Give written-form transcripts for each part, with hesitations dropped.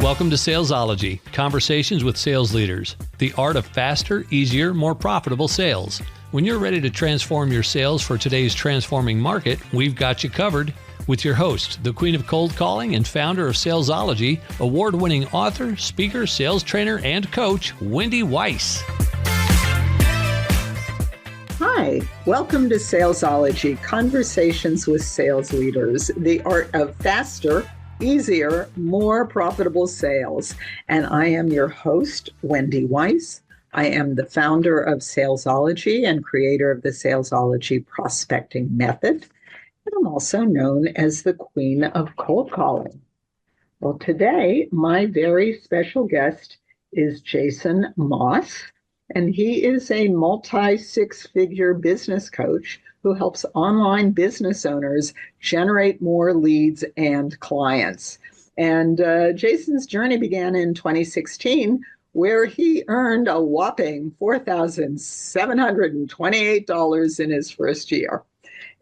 Welcome to Salesology, conversations with sales leaders, the art of faster, easier, more profitable sales. When you're ready to transform your sales for today's transforming market, we've got you covered with your host, the queen of cold calling and founder of Salesology, award-winning author, speaker, sales trainer, and coach, Wendy Weiss. Hi, welcome to Salesology, conversations with sales leaders, the art of faster, easier, more profitable sales. And I am your host, Wendy Weiss. I am the founder of Salesology and creator of the Salesology prospecting method. And I'm also known as the queen of cold calling. Well, today, my very special guest is Jason Moss, and he is a multi-six-figure business coach who helps online business owners generate more leads and clients. And Jason's journey began in 2016, where he earned a whopping $4,728 in his first year.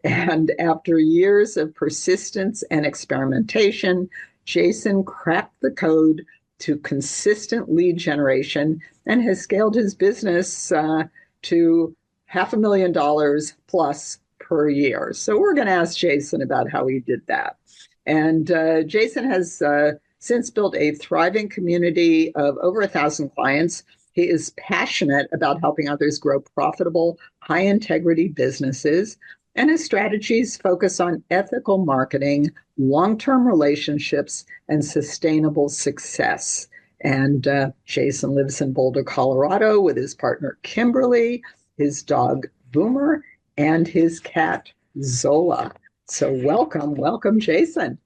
And after years of persistence and experimentation, Jason cracked the code to consistent lead generation and has scaled his business to $500,000 plus per year. So we're going to ask Jason about how he did that. And Jason has since built a thriving community of over 1,000 clients. He is passionate about helping others grow profitable, high-integrity businesses, and his strategies focus on ethical marketing, long-term relationships, and sustainable success. And Jason lives in Boulder, Colorado with his partner, Kimberly, his dog, Boomer, and his cat, Zola. So welcome, Jason.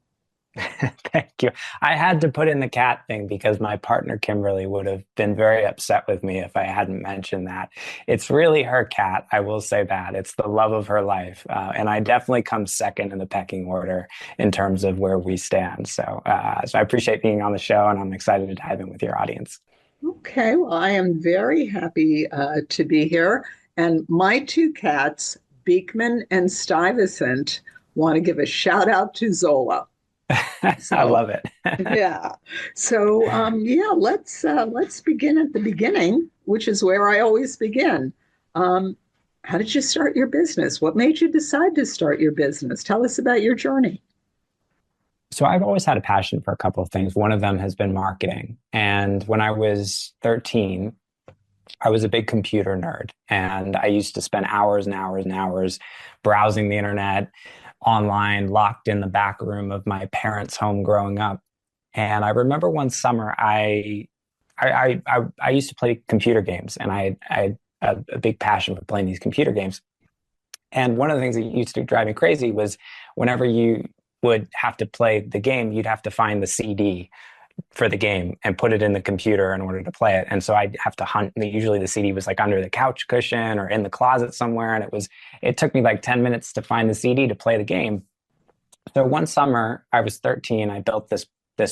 Thank you. I had to put in the cat thing because my partner, Kimberly, would have been very upset with me if I hadn't mentioned that. It's really her cat. I will say that. It's the love of her life. And I definitely come second in the pecking order in terms of where we stand. So I appreciate being on the show, and I'm excited to dive in with your audience. Okay. Well, I am very happy to be here. And my two cats, Beekman and Stuyvesant, want to give a shout out to Zola. I love it. Yeah. So, let's begin at the beginning, which is where I always begin. How did you start your business? What made you decide to start your business? Tell us about your journey. So I've always had a passion for a couple of things. One of them has been marketing. And when I was 13, I was a big computer nerd, and I used to spend hours and hours and hours browsing the internet, online, locked in the back room of my parents' home growing up. And I remember one summer, I used to play computer games, and I had a big passion for playing these computer games. And one of the things that used to drive me crazy was whenever you would have to play the game, you'd have to find the CD for the game and put it in the computer in order to play it. And so I'd have to hunt. Usually the CD was like under the couch cushion or in the closet somewhere. And it took me like 10 minutes to find the CD to play the game. So one summer, I was 13, I built this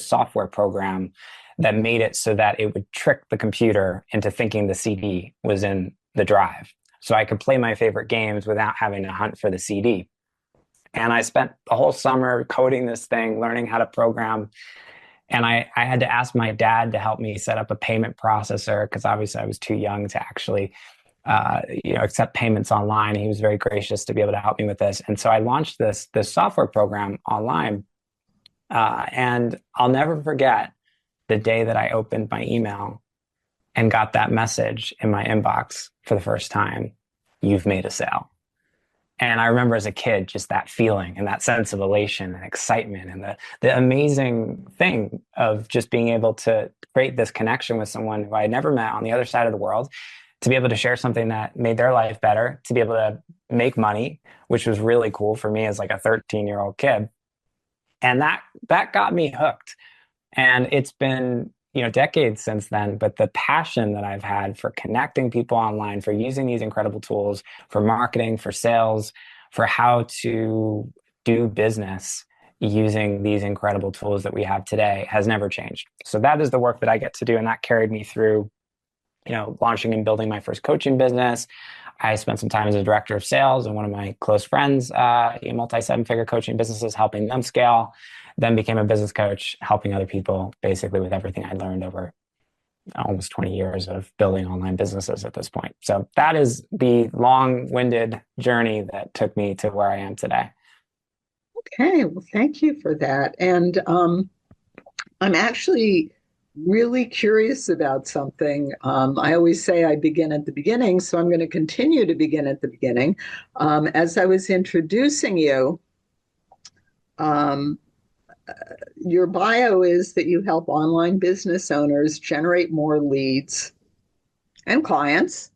software program that made it so that it would trick the computer into thinking the CD was in the drive. So I could play my favorite games without having to hunt for the CD. And I spent the whole summer coding this thing, learning how to program. And I had to ask my dad to help me set up a payment processor because obviously I was too young to actually accept payments online. He was very gracious to be able to help me with this. And so I launched this software program online. And I'll never forget the day that I opened my email and got that message in my inbox for the first time: "You've made a sale." And I remember as a kid, just that feeling and that sense of elation and excitement and the amazing thing of just being able to create this connection with someone who I had never met on the other side of the world, to be able to share something that made their life better, to be able to make money, which was really cool for me as like a 13-year-old kid. And that got me hooked. And it's been decades since then, but the passion that I've had for connecting people online, for using these incredible tools, for marketing, for sales, for how to do business using these incredible tools that we have today has never changed. So that is the work that I get to do. And that carried me through, launching and building my first coaching business. I spent some time as a director of sales and one of my close friends, multi-seven-figure coaching businesses, helping them scale. then became a business coach, helping other people basically with everything I learned over almost 20 years of building online businesses at this point. So that is the long-winded journey that took me to where I am today. Okay, well, thank you for that. And I'm actually really curious about something. I always say I begin at the beginning, so I'm going to continue to begin at the beginning. As I was introducing you, um, your bio is that you help online business owners generate more leads and clients.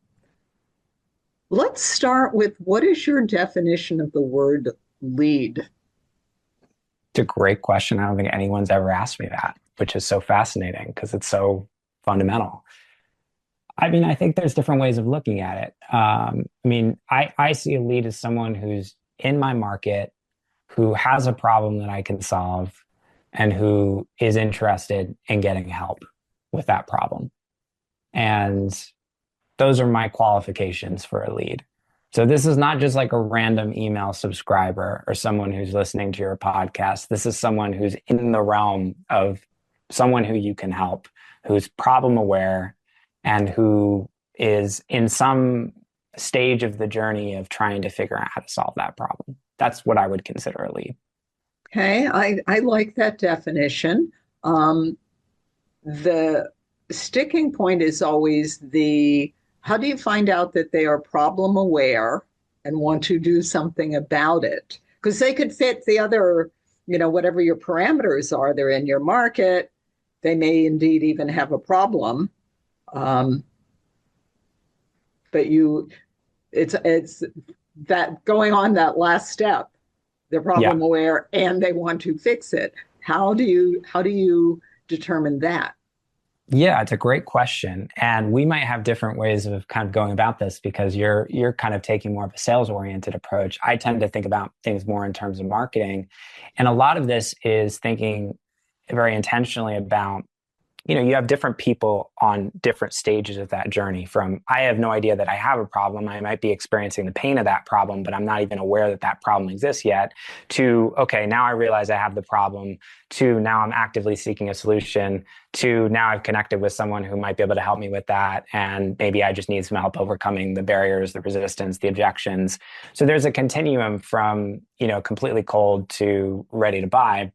Let's start with, what is your definition of the word lead? It's a great question. I don't think anyone's ever asked me that, which is so fascinating because it's so fundamental. I mean, I think there's different ways of looking at it. I see a lead as someone who's in my market, who has a problem that I can solve, and who is interested in getting help with that problem. And those are my qualifications for a lead. So this is not just like a random email subscriber or someone who's listening to your podcast. This is someone who's in the realm of someone who you can help, who's problem aware, and who is in some stage of the journey of trying to figure out how to solve that problem. That's what I would consider a lead. Okay, I like that definition. The sticking point is always how do you find out that they are problem aware and want to do something about it? Because they could fit the other, whatever your parameters are, they're in your market. They may indeed even have a problem. But it's that going on that last step, they're problem aware and they want to fix it. How do you determine that? Yeah, it's a great question. And we might have different ways of kind of going about this because you're kind of taking more of a sales oriented approach. I tend to think about things more in terms of marketing. And a lot of this is thinking very intentionally about, you have different people on different stages of that journey, from I have no idea that I have a problem. I might be experiencing the pain of that problem, but I'm not even aware that that problem exists yet, to, okay, now I realize I have the problem, to now I'm actively seeking a solution, to now I've connected with someone who might be able to help me with that. And maybe I just need some help overcoming the barriers, the resistance, the objections. So there's a continuum from, completely cold to ready to buy.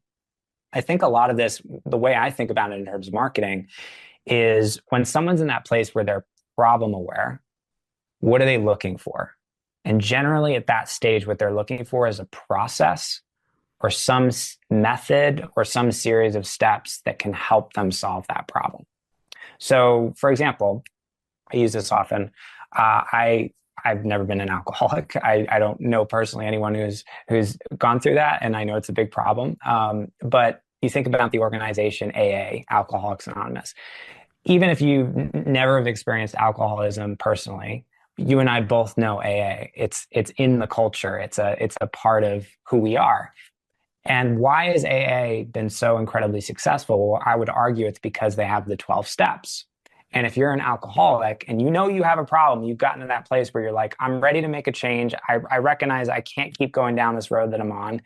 I think a lot of this, the way I think about it in terms of marketing, is when someone's in that place where they're problem aware, what are they looking for? And generally at that stage, what they're looking for is a process or some method or some series of steps that can help them solve that problem. So, for example, I use this often. I've never been an alcoholic. I don't know personally anyone who's gone through that, and I know it's a big problem. But you think about the organization AA, Alcoholics Anonymous. Even if you never have experienced alcoholism personally, you and I both know AA. It's in the culture. It's a part of who we are. And why has AA been so incredibly successful? Well, I would argue it's because they have the 12 steps. And if you're an alcoholic and you have a problem, you've gotten to that place where you're like, I'm ready to make a change. I recognize I can't keep going down this road that I'm on.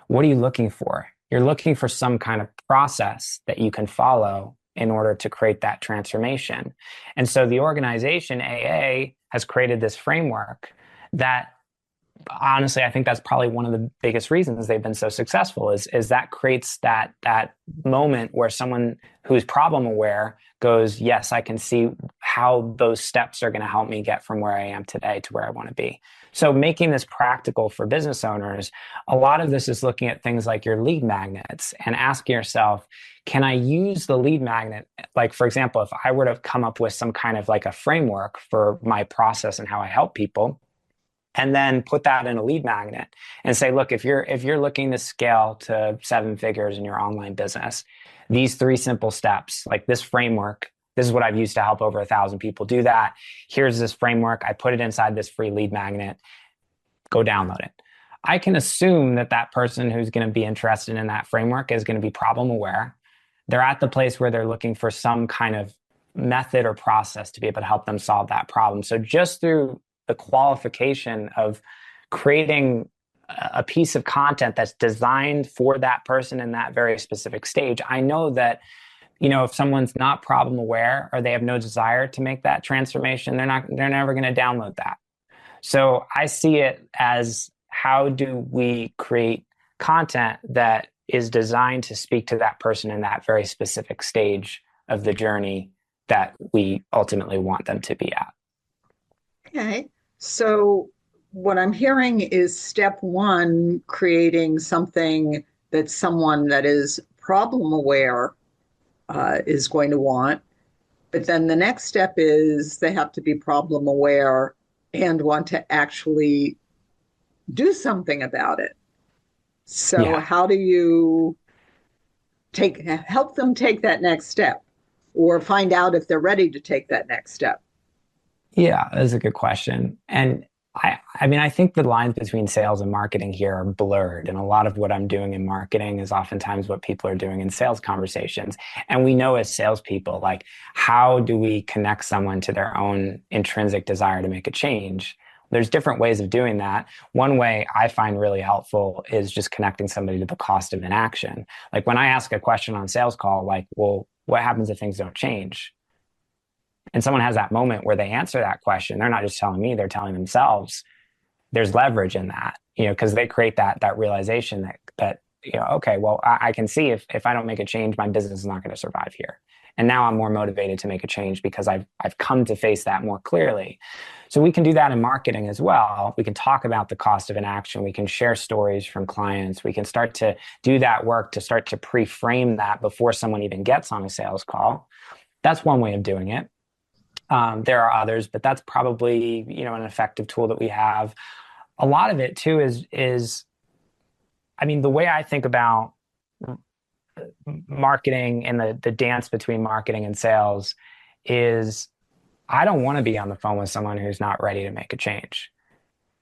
What are you looking for? You're looking for some kind of process that you can follow in order to create that transformation. And so the organization AA has created this framework that, honestly, I think that's probably one of the biggest reasons they've been so successful is that creates that moment where someone who's problem aware goes, yes, I can see how those steps are going to help me get from where I am today to where I want to be. So making this practical for business owners, a lot of this is looking at things like your lead magnets and asking yourself, can I use the lead magnet? Like, for example, if I were to come up with some kind of like a framework for my process and how I help people, and then put that in a lead magnet and say, look, if you're looking to scale to 7 figures in your online business, these 3 simple steps, like this framework, this is what I've used to help over 1,000 people do that. Here's this framework. I put it inside this free lead magnet. Go download it. I can assume that that person who's going to be interested in that framework is going to be problem aware. They're at the place where they're looking for some kind of method or process to be able to help them solve that problem. So just through the qualification of creating a piece of content that's designed for that person in that very specific stage, I know that, if someone's not problem aware or they have no desire to make that transformation, they're never going to download that. So I see it as, how do we create content that is designed to speak to that person in that very specific stage of the journey that we ultimately want them to be at. Okay. So what I'm hearing is step one, creating something that someone that is problem aware is going to want. But then the next step is they have to be problem aware and want to actually do something about it. So how do you help them take that next step, or find out if they're ready to take that next step? Yeah, that's a good question. And I think the lines between sales and marketing here are blurred. And a lot of what I'm doing in marketing is oftentimes what people are doing in sales conversations. And we know as salespeople, like, how do we connect someone to their own intrinsic desire to make a change? There's different ways of doing that. One way I find really helpful is just connecting somebody to the cost of inaction. Like, when I ask a question on sales call, like, well, what happens if things don't change? And someone has that moment where they answer that question, they're not just telling me, they're telling themselves. There's leverage in that, because they create that realization that okay, well, I can see if I don't make a change, my business is not going to survive here. And now I'm more motivated to make a change because I've come to face that more clearly. So we can do that in marketing as well. We can talk about the cost of inaction. We can share stories from clients. We can start to do that work to start to pre-frame that before someone even gets on a sales call. That's one way of doing it. There are others, but that's probably, an effective tool that we have. A lot of it too is the way I think about marketing and the dance between marketing and sales is, I don't want to be on the phone with someone who's not ready to make a change.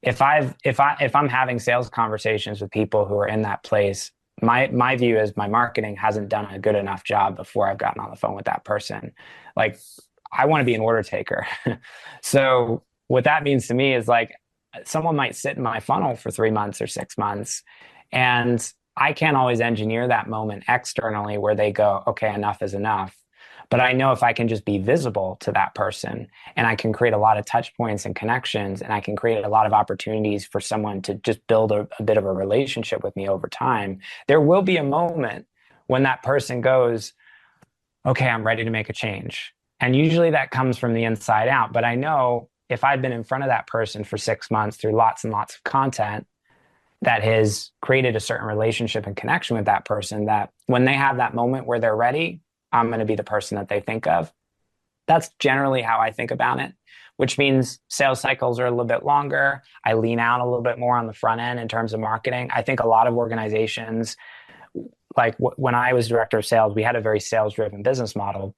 If I'm having sales conversations with people who are in that place, my view is my marketing hasn't done a good enough job before I've gotten on the phone with that person. Like, I want to be an order taker. So what that means to me is, like, someone might sit in my funnel for 3 months or 6 months, and I can't always engineer that moment externally where they go, okay, enough is enough. But I know if I can just be visible to that person, and I can create a lot of touch points and connections, and I can create a lot of opportunities for someone to just build a bit of a relationship with me over time, there will be a moment when that person goes, okay, I'm ready to make a change. And usually that comes from the inside out. But I know if I've been in front of that person for 6 months through lots and lots of content that has created a certain relationship and connection with that person, that when they have that moment where they're ready, I'm going to be the person that they think of. That's generally how I think about it, which means sales cycles are a little bit longer. I lean out a little bit more on the front end in terms of marketing. I think a lot of organizations, like when I was director of sales, we had a very sales-driven business model.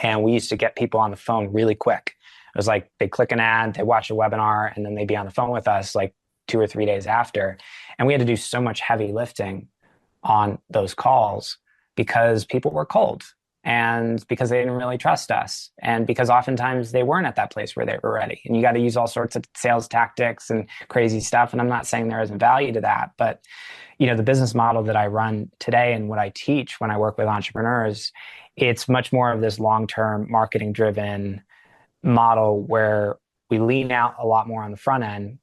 And we used to get people on the phone really quick. It was like they click an ad, they watch a webinar, and then they'd be on the phone with us like 2 or 3 days after. And we had to do so much heavy lifting on those calls because people were cold, and because they didn't really trust us, and because oftentimes they weren't at that place where they were ready. And you got to use all sorts of sales tactics and crazy stuff. And I'm not saying there isn't value to that, but the business model that I run today and what I teach when I work with entrepreneurs, it's much more of this long-term marketing-driven model where we lean out a lot more on the front end.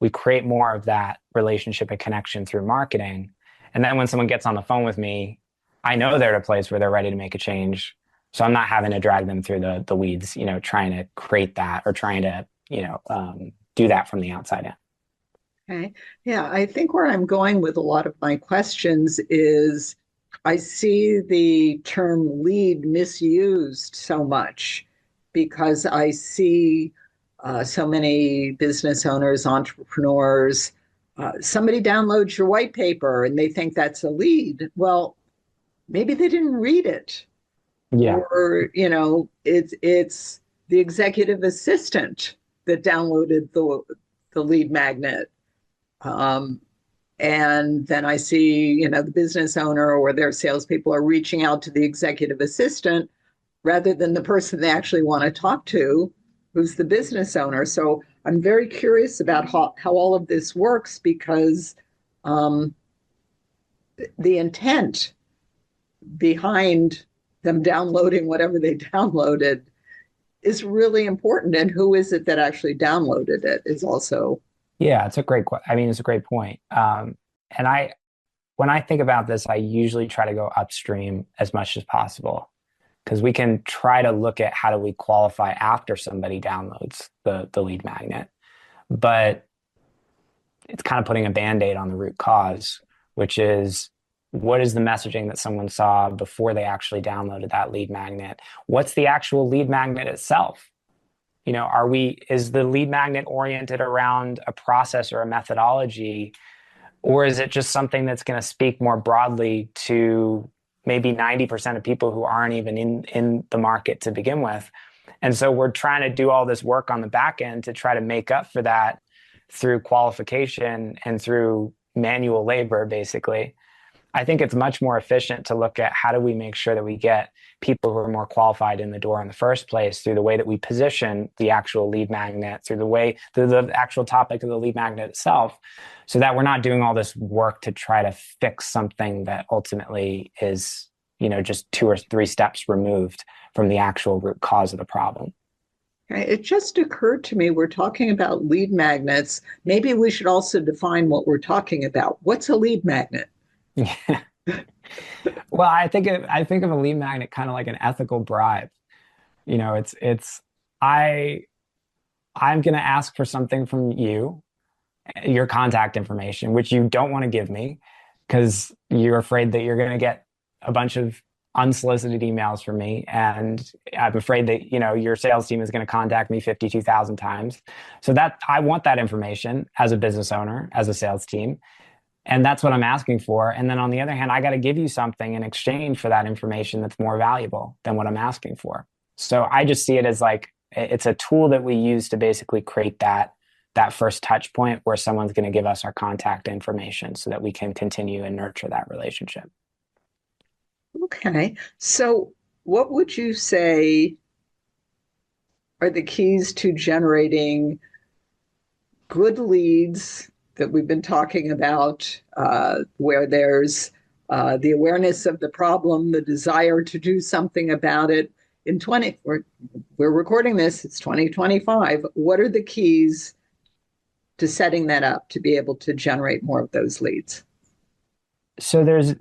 We create more of that relationship and connection through marketing. And then when someone gets on the phone with me, I know they're at a place where they're ready to make a change. So I'm not having to drag them through the weeds, trying to create that or trying to, do that from the outside in. Okay. Yeah, I think where I'm going with a lot of my questions is, I see the term lead misused so much because I see so many business owners, entrepreneurs, somebody downloads your white paper and they think that's a lead. Well, maybe they didn't read it. Yeah. Or, it's the executive assistant that downloaded the lead magnet. And then I see, the business owner or their salespeople are reaching out to the executive assistant rather than the person they actually want to talk to, who's the business owner. So I'm very curious about how all of this works because um, the intent behind them downloading whatever they downloaded is really important. And who is it that actually downloaded it is also. Yeah, it's a great, I mean, it's a great point. And when I think about this, I usually try to go upstream as much as possible because we can try to look at how do we qualify after somebody downloads the lead magnet. But it's kind of putting a Band-Aid on the root cause, which is what is the messaging that someone saw before they actually downloaded that lead magnet? What's the actual lead magnet itself? You know, is the lead magnet oriented around a process or a methodology, or is it just something that's going to speak more broadly to maybe 90% of people who aren't even in the market to begin with? And so we're trying to do all this work on the back end to try to make up for that through qualification and through manual labor, basically. I think it's much more efficient to look at how do we make sure that we get people who are more qualified in the door in the first place through the way that we position the actual lead magnet, through the actual topic of the lead magnet itself, so that we're not doing all this work to try to fix something that ultimately is, you know, just 2 or 3 steps removed from the actual root cause of the problem. It just occurred to me, we're talking about lead magnets. Maybe we should also define what we're talking about. What's a lead magnet? Yeah. Well, I think of a lead magnet kind of like an ethical bribe. You know, I'm going to ask for something from you, your contact information, which you don't want to give me because you're afraid that you're going to get a bunch of unsolicited emails from me, and I'm afraid that, you know, your sales team is going to contact me 52,000 times. So that I want that information as a business owner, as a sales team. And that's what I'm asking for. And then on the other hand, I got to give you something in exchange for that information that's more valuable than what I'm asking for. So I just see it as like, it's a tool that we use to basically create that first touch point where someone's going to give us our contact information so that we can continue and nurture that relationship. Okay. So what would you say are the keys to generating good leads that we've been talking about, where there's the awareness of the problem, the desire to do something about it? We're recording this, it's 2025. What are the keys to setting that up to be able to generate more of those leads? So there's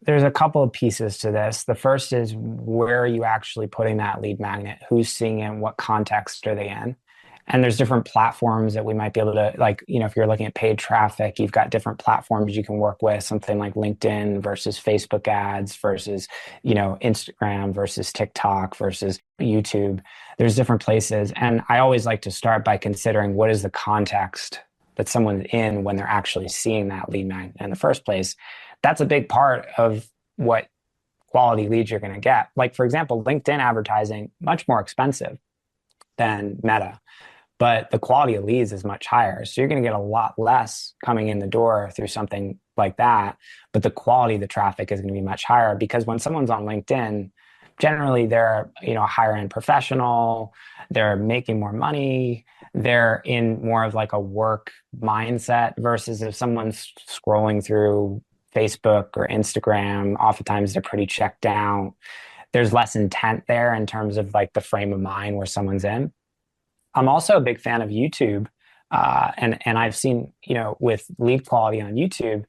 a couple of pieces to this. The first is, where are you actually putting that lead magnet? Who's seeing it? What context are they in? And there's different platforms that we might be able to, like, you know, if you're looking at paid traffic, you've got different platforms you can work with, something like LinkedIn versus Facebook ads versus, you know, Instagram versus TikTok versus YouTube. There's different places. And I always like to start by considering what is the context that someone's in when they're actually seeing that lead magnet in the first place. That's a big part of what quality leads you're going to get. Like, for example, LinkedIn advertising, much more expensive than Meta, but the quality of leads is much higher. So you're going to get a lot less coming in the door through something like that, but the quality of the traffic is going to be much higher, because when someone's on LinkedIn, generally they're, you know, a higher end professional, they're making more money, they're in more of like a work mindset, versus if someone's scrolling through Facebook or Instagram, oftentimes they're pretty checked out. There's less intent there in terms of like the frame of mind where someone's in. I'm also a big fan of YouTube. And I've seen, you know, with lead quality on YouTube,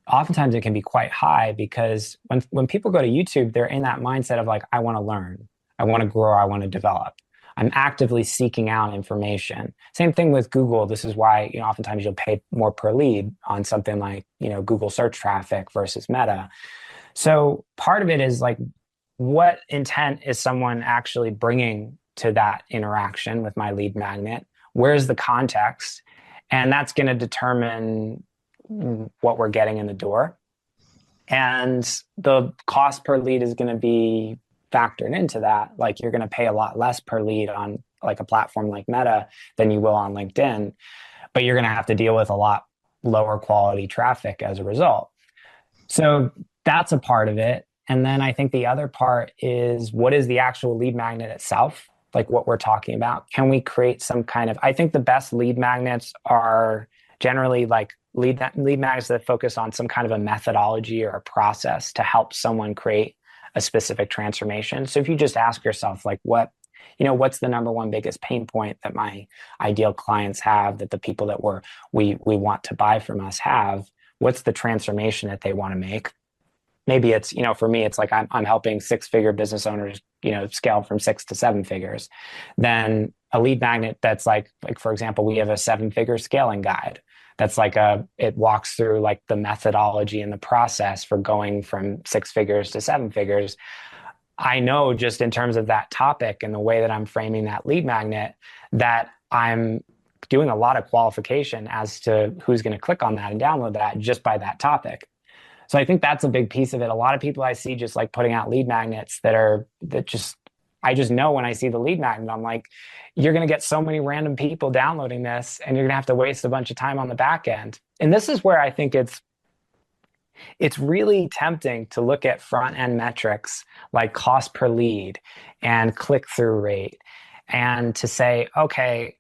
oftentimes it can be quite high, because when people go to YouTube, they're in that mindset of like, I want to learn, I want to grow, I want to develop. I'm actively seeking out information. Same thing with Google. This is why, you know, oftentimes you'll pay more per lead on something like, you know, Google search traffic versus Meta. So part of it is like, what intent is someone actually bringing to that interaction with my lead magnet? Where's the context? And that's going to determine what we're getting in the door. And the cost per lead is going to be factored into that. Like, you're going to pay a lot less per lead on like a platform like Meta than you will on LinkedIn, but you're going to have to deal with a lot lower quality traffic as a result. So that's a part of it. And then I think the other part is, what is the actual lead magnet itself? like what we're talking about? Can we create some kind of, I think the best lead magnets are generally like lead magnets that focus on some kind of a methodology or a process to help someone create a specific transformation. So if you just ask yourself, like, what's the number one biggest pain point that my ideal clients have, that the people that we want to buy from us have? What's the transformation that they want to make? Maybe it's, for me, it's like I'm helping 6-figure business owners, scale from 6 to 7 figures. Then a lead magnet that's like for example, we have a 7-figure scaling guide. That's like it walks through like the methodology and the process for going from 6 figures to 7 figures. I know just in terms of that topic and the way that I'm framing that lead magnet, that I'm doing a lot of qualification as to who's going to click on that and download that just by that topic. So I think that's a big piece of it. A lot of people I see just like putting out lead magnets I just know when I see the lead magnet, I'm like, you're going to get so many random people downloading this and you're going to have to waste a bunch of time on the back end. And this is where I think it's really tempting to look at front end metrics like cost per lead and click-through rate and to say, okay,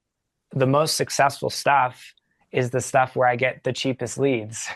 the most successful stuff is the stuff where I get the cheapest leads.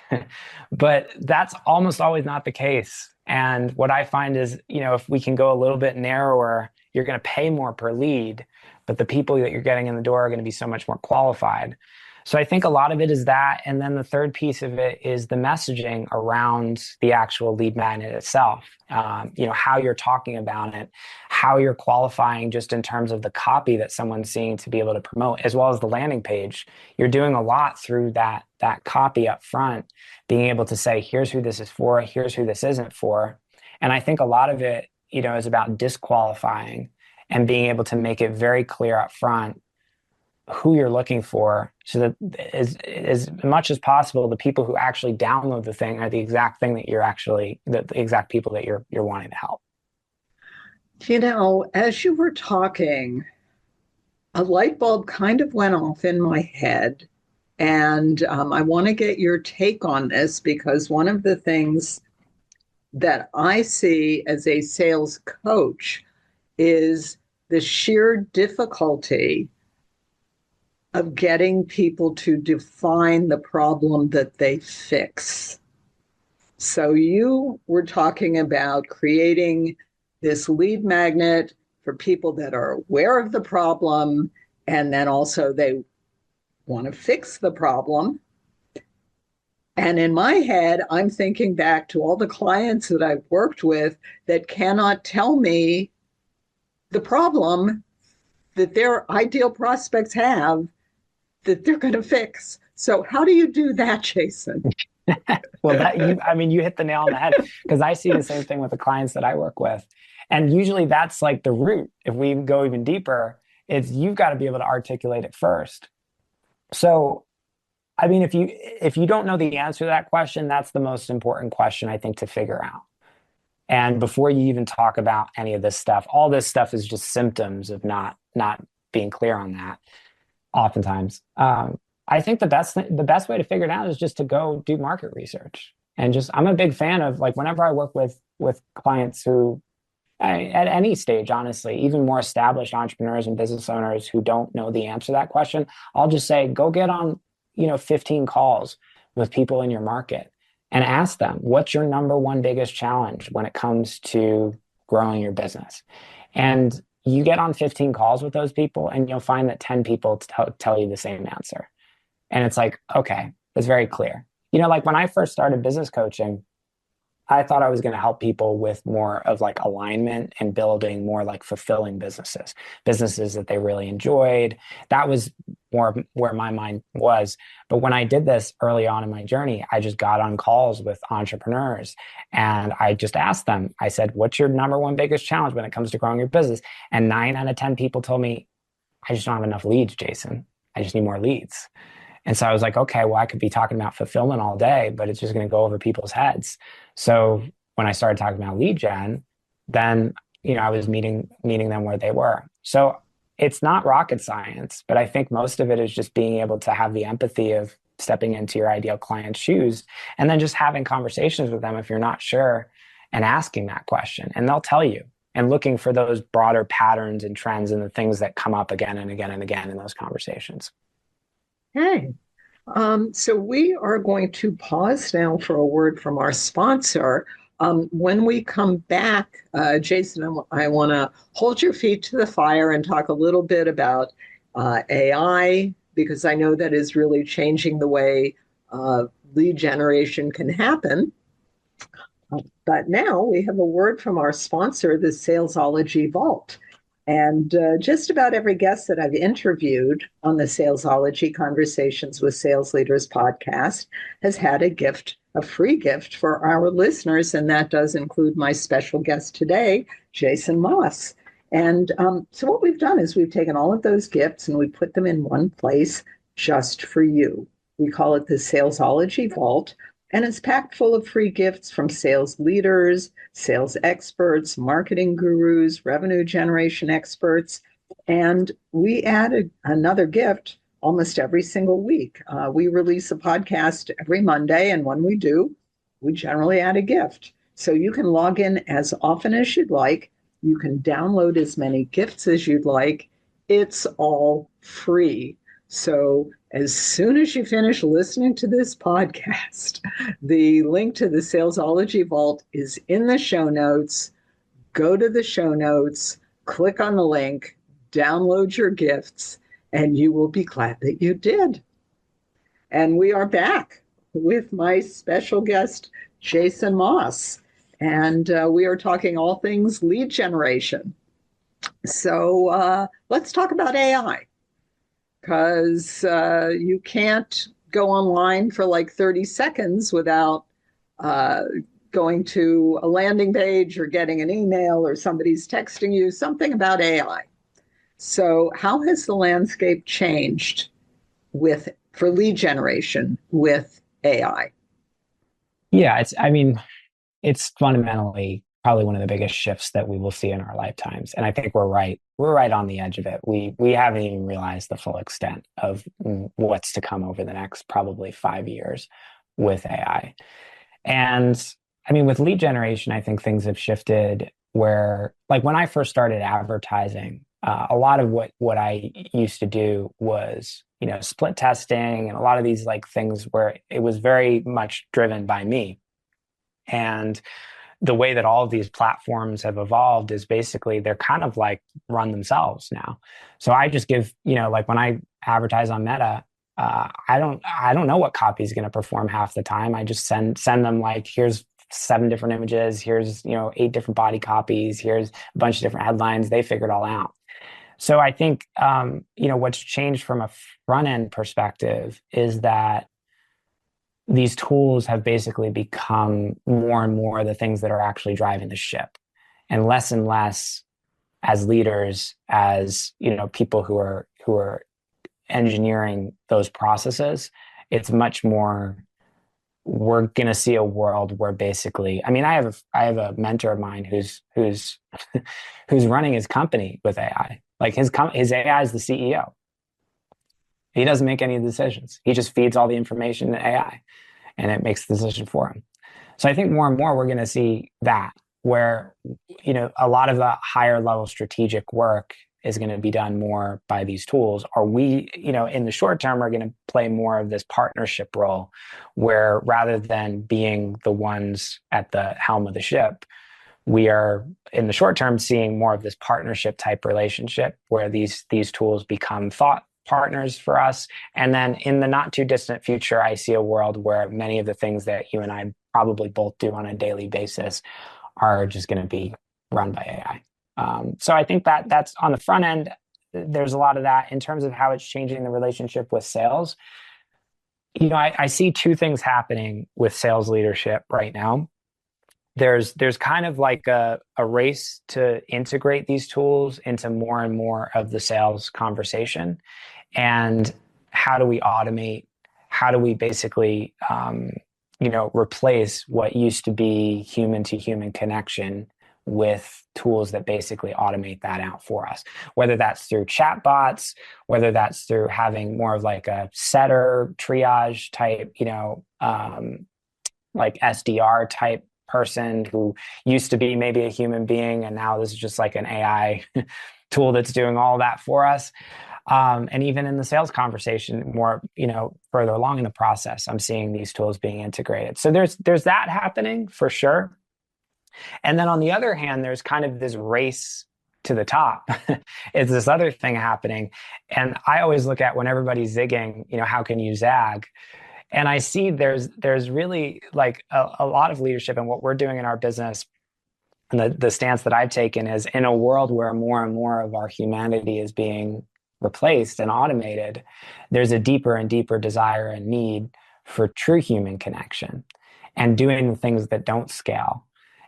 But that's almost always not the case. And what I find is, if we can go a little bit narrower, you're going to pay more per lead, but the people that you're getting in the door are going to be so much more qualified. So I think a lot of it is that. And then the third piece of it is the messaging around the actual lead magnet itself. How you're talking about it, how you're qualifying just in terms of the copy that someone's seeing to be able to promote, as well as the landing page. You're doing a lot through that copy up front, being able to say, here's who this is for, here's who this isn't for. And I think a lot of it, is about disqualifying and being able to make it very clear up front who you're looking for, so that as much as possible, the people who actually download the thing are the exact thing that the exact people that you're wanting to help. As you were talking, a light bulb kind of went off in my head. And I want to get your take on this, because one of the things that I see as a sales coach is the sheer difficulty of getting people to define the problem that they fix. So you were talking about creating this lead magnet for people that are aware of the problem, and then also they want to fix the problem. And in my head, I'm thinking back to all the clients that I've worked with that cannot tell me the problem that their ideal prospects have that they're going to fix. So how do you do that, Jason? Well, you hit the nail on the head, because I see the same thing with the clients that I work with. And usually that's like the root. If we go even deeper, it's you've got to be able to articulate it first. So, if you don't know the answer to that question, that's the most important question, I think, to figure out. And before you even talk about any of this stuff, all this stuff is just symptoms of not being clear on that. Oftentimes, I think the best way to figure it out is just to go do market research. And I'm a big fan of, like, whenever I work with clients who, at any stage, honestly, even more established entrepreneurs and business owners who don't know the answer to that question, I'll just say, go get on 15 calls with people in your market and ask them, what's your number one biggest challenge when it comes to growing your business? And you get on 15 calls with those people and you'll find that 10 people tell you the same answer. And it's like, okay, it's very clear. Like when I first started business coaching, I thought I was going to help people with more of like alignment and building more like fulfilling businesses that they really enjoyed. That was more where my mind was. But when I did this early on in my journey, I just got on calls with entrepreneurs and I just asked them, I said, what's your number one biggest challenge when it comes to growing your business? And 9 out of 10 people told me, I just don't have enough leads, Jason. I just need more leads. And so I was like, okay, well, I could be talking about fulfillment all day, but it's just going to go over people's heads. So when I started talking about lead gen, then, I was meeting them where they were. So it's not rocket science, but I think most of it is just being able to have the empathy of stepping into your ideal client's shoes and then just having conversations with them if you're not sure and asking that question. And they'll tell you. and looking for those broader patterns and trends and the things that come up again and again and again in those conversations. Hey, so we are going to pause now for a word from our sponsor. When we come back, Jason, I want to hold your feet to the fire and talk a little bit about AI, because I know that is really changing the way lead generation can happen. But now we have a word from our sponsor, the Salesology Vault. And just about every guest that I've interviewed on the Salesology Conversations with Sales Leaders podcast has had a gift, a free gift for our listeners. And that does include my special guest today, Jason Moss. And so what we've done is we've taken all of those gifts and we put them in one place just for you. We call it the Salesology Vault. And it's packed full of free gifts from sales leaders, sales experts, marketing gurus, revenue generation experts. And we added another gift almost every single week. We release a podcast every Monday. And when we do, we generally add a gift. So you can log in as often as you'd like. You can download as many gifts as you'd like. It's all free. So as soon as you finish listening to this podcast, the link to the Salesology Vault is in the show notes. Go to the show notes, click on the link, download your gifts, and you will be glad that you did. And we are back with my special guest, Jason Moss. And we are talking all things lead generation. So let's talk about AI. Because you can't go online for like 30 seconds without going to a landing page or getting an email or somebody's texting you something about AI. So how has the landscape changed for lead generation with AI? Yeah, it's fundamentally probably one of the biggest shifts that we will see in our lifetimes. And I think we're right on the edge of it. We haven't even realized the full extent of what's to come over the next probably 5 years with AI. And I mean, with lead generation, I think things have shifted where, like when I first started advertising, a lot of what I used to do was, split testing and a lot of these like things where it was very much driven by me. And the way that all of these platforms have evolved is basically they're kind of like run themselves now. So I just give, like when I advertise on Meta, I don't know what copy is going to perform half the time. I just send them like, here's 7 different images, here's 8 different body copies, here's a bunch of different headlines. They figure it all out. So I think what's changed from a front end perspective is that these tools have basically become more and more the things that are actually driving the ship, and less as leaders, as people who are engineering those processes. It's much more, we're going to see a world where basically, I mean, I have a mentor of mine who's running his company with AI. Like his AI is the CEO. He doesn't make any decisions. He just feeds all the information to AI and it makes the decision for him. So I think more and more we're going to see that where, a lot of the higher level strategic work is going to be done more by these tools. Or we, in the short term, are going to play more of this partnership role where rather than being the ones at the helm of the ship, we are in the short term seeing more of this partnership type relationship where these tools become thought partners for us. And then in the not too distant future, I see a world where many of the things that you and I probably both do on a daily basis are just going to be run by AI. So I think that's on the front end. There's a lot of that in terms of how it's changing the relationship with sales. I see 2 things happening with sales leadership right now. There's kind of like a race to integrate these tools into more and more of the sales conversation. And how do we automate? How do we basically, replace what used to be human to human connection with tools that basically automate that out for us, whether that's through chatbots, whether that's through having more of like a setter triage type, like SDR type person who used to be maybe a human being, and now this is just like an AI tool that's doing all that for us. And even in the sales conversation, more, further along in the process, I'm seeing these tools being integrated. So there's that happening for sure. And then on the other hand, there's kind of this race to the top. It's this other thing happening. And I always look at when everybody's zigging, how can you zag? And I see there's really like a lot of leadership in what we're doing in our business. And the stance that I've taken is, in a world where more and more of our humanity is being replaced and automated, there's a deeper and deeper desire and need for true human connection and doing the things that don't scale.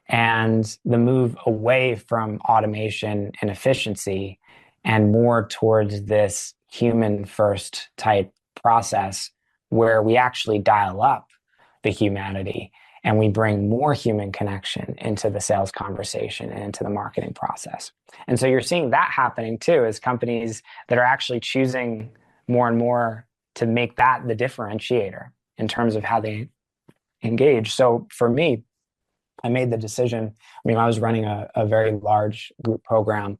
And the move away from automation and efficiency and more towards this human first type process where we actually dial up the humanity and we bring more human connection into the sales conversation and into the marketing process. And so you're seeing that happening too, as companies that are actually choosing more and more to make that the differentiator in terms of how they engage. So for me, I made the decision. I was running a very large group program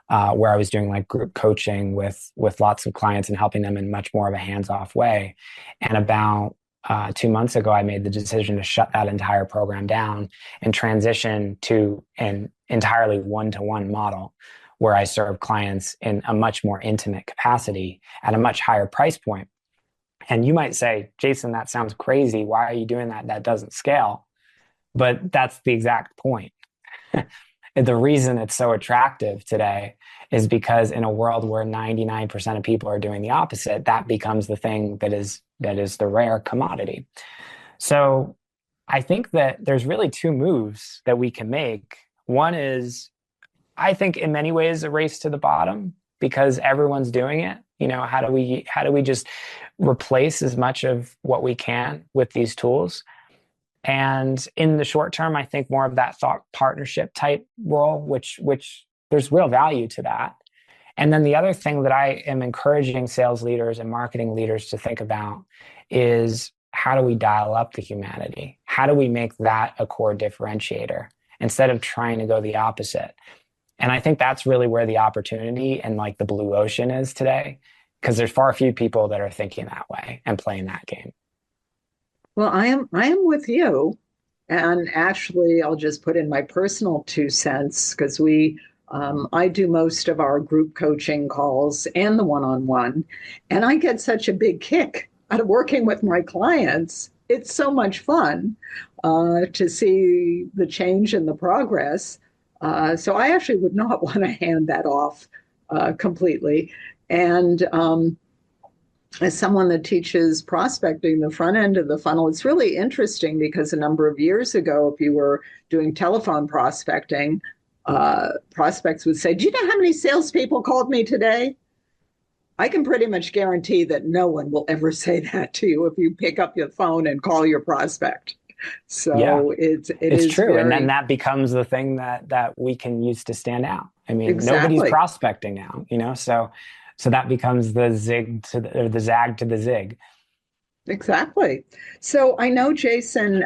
where I was doing like group coaching with lots of clients and helping them in much more of a hands-off way. And about 2 months ago, I made the decision to shut that entire program down and transition to an entirely one-to-one model where I serve clients in a much more intimate capacity at a much higher price point. And you might say, Jason, that sounds crazy. Why are you doing that? That doesn't scale. But that's the exact point. The reason it's so attractive today is because in a world where 99% of people are doing the opposite, that becomes the thing that is the rare commodity. So I think that there's really two moves that we can make. One is, I think in many ways, a race to the bottom because everyone's doing it. How do we just replace as much of what we can with these tools? And in the short term, I think more of that thought partnership type role, which there's real value to that. And then the other thing that I am encouraging sales leaders and marketing leaders to think about is, how do we dial up the humanity? How do we make that a core differentiator instead of trying to go the opposite? And I think that's really where the opportunity and like the blue ocean is today, because there's far few people that are thinking that way and playing that game. Well, I am with you. And actually, I'll just put in my personal 2 cents because I do most of our group coaching calls and the one-on-one, and I get such a big kick out of working with my clients. It's so much fun to see the change and the progress. So I actually would not want to hand that off completely. And as someone that teaches prospecting, the front end of the funnel, it's really interesting because a number of years ago, if you were doing telephone prospecting, prospects would say, do you know how many salespeople called me today? I can pretty much guarantee that no one will ever say that to you if you pick up your phone and call your prospect. So yeah, it's true. Very... And then that becomes the thing that we can use to stand out. Exactly. Nobody's prospecting now, so that becomes the zag to the zig. Exactly. So I know, Jason,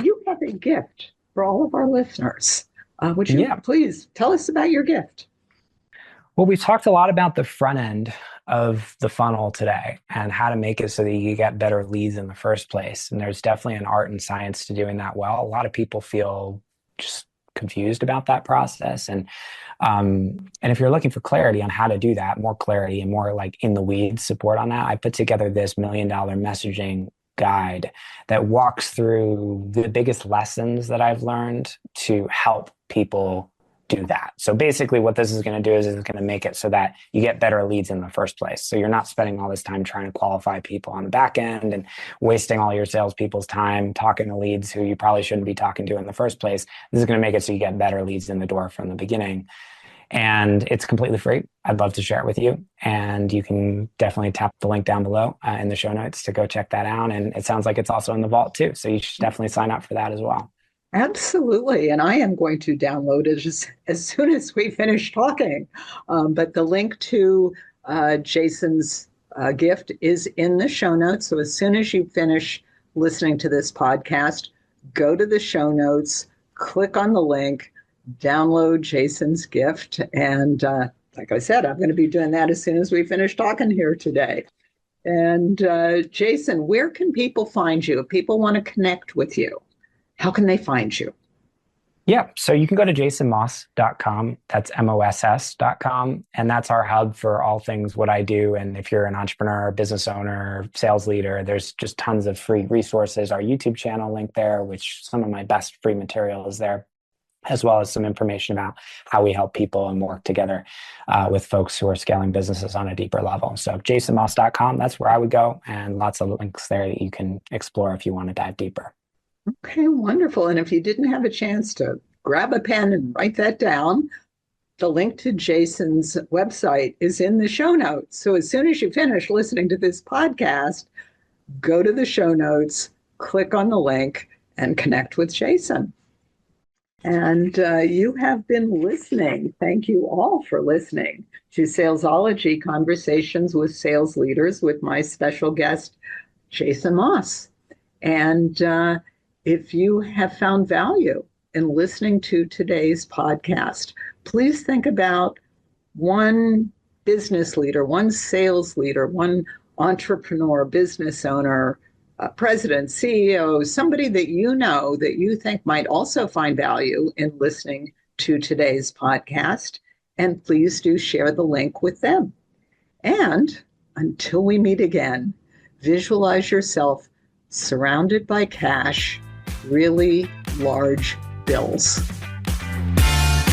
you have a gift for all of our listeners. Would you please tell us about your gift? Well, we talked a lot about the front end of the funnel today and how to make it so that you get better leads in the first place. And there's definitely an art and science to doing that well. A lot of people feel just confused about that process. And if you're looking for clarity on how to do that, more clarity and more like in the weeds support on that, I put together this $1 Million Messaging guide that walks through the biggest lessons that I've learned to help people do that. So basically what this is going to do is it's going to make it so that you get better leads in the first place. So you're not spending all this time trying to qualify people on the back end and wasting all your salespeople's time talking to leads who you probably shouldn't be talking to in the first place. This is going to make it so you get better leads in the door from the beginning. And it's completely free. I'd love to share it with you. And you can definitely tap the link down below in the show notes to go check that out. And it sounds like it's also in the vault too. So you should definitely sign up for that as well. Absolutely. And I am going to download it as soon as we finish talking. But the link to Jason's gift is in the show notes. So as soon as you finish listening to this podcast, go to the show notes, click on the link, download Jason's gift. And like I said, I'm going to be doing that as soon as we finish talking here today. And Jason, where can people find you? If people want to connect with you, how can they find you? Yeah, so you can go to jasonmoss.com. That's MOSS.com. And that's our hub for all things what I do. And if you're an entrepreneur, business owner, sales leader, there's just tons of free resources. Our YouTube channel link there, which some of my best free material is there, as well as some information about how we help people and work together with folks who are scaling businesses on a deeper level. So jasonmoss.com, that's where I would go. And lots of links there that you can explore if you want to dive deeper. Okay, wonderful. And if you didn't have a chance to grab a pen and write that down, the link to Jason's website is in the show notes. So as soon as you finish listening to this podcast, go to the show notes, click on the link, and connect with Jason. And you have been listening. Thank you all for listening to Salesology Conversations with Sales Leaders with my special guest, Jason Moss. And if you have found value in listening to today's podcast, please think about one business leader, one sales leader, one entrepreneur, business owner, president, CEO, somebody that you know that you think might also find value in listening to today's podcast. And please do share the link with them. And until we meet again, visualize yourself surrounded by cash, really large bills.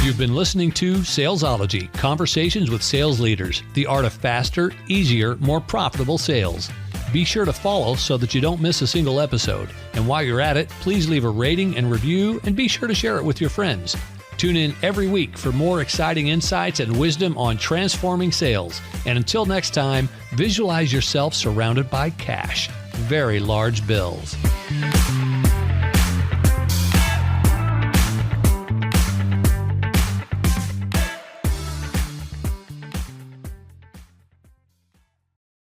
You've been listening to Salesology, Conversations with Sales Leaders, the art of faster, easier, more profitable sales. Be sure to follow so that you don't miss a single episode. And while you're at it, please leave a rating and review and be sure to share it with your friends. Tune in every week for more exciting insights and wisdom on transforming sales. And until next time, visualize yourself surrounded by cash, very large bills.